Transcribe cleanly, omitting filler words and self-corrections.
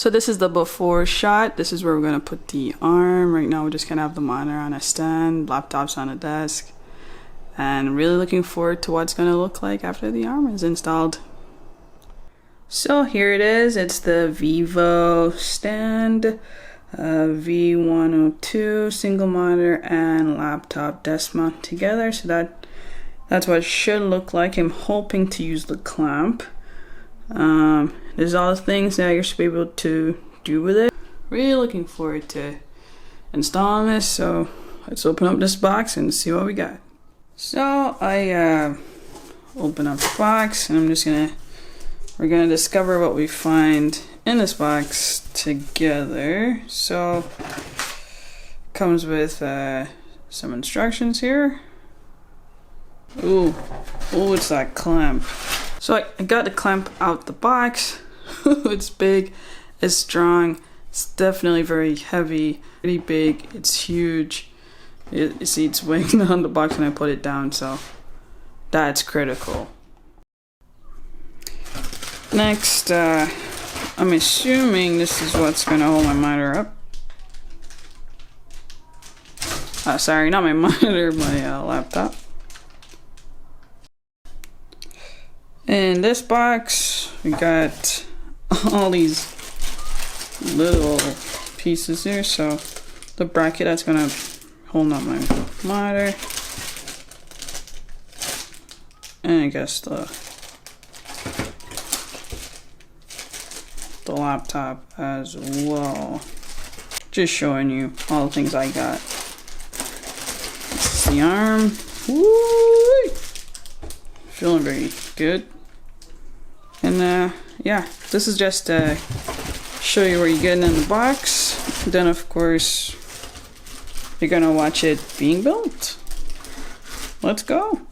So this is the before shot. This is where we're gonna put the arm. Right now we're just gonna have the monitor on a stand, laptops on a desk, and really looking forward to what's gonna look like after the arm is installed. So here it is. It's the VIVO stand, V102 single monitor and laptop desk mount together. So that's what it should look like. I'm hoping to use the clamp. There's all the things that you're supposed to be able to do with it. Really looking forward to installing this. So let's open up this box and see what we got. So I open up the box, and we're gonna discover what we find in this box together. So comes with some instructions here. Ooh, it's that clamp. So I got the clamp out the box. It's big, it's strong, it's definitely very heavy, pretty big, it's huge. You see it's weighing on the box when I put it down, so that's critical. Next, I'm assuming this is what's gonna hold my monitor up. Sorry, not my monitor, my laptop. In this box, we got all these little pieces here. So the bracket that's gonna hold up my monitor, and I guess the laptop as well. Just showing you all the things I got. This is the arm. Woo! Feeling very good. And yeah, this is just to show you what you're getting in the box. Then of course you're gonna watch it being built. Let's go.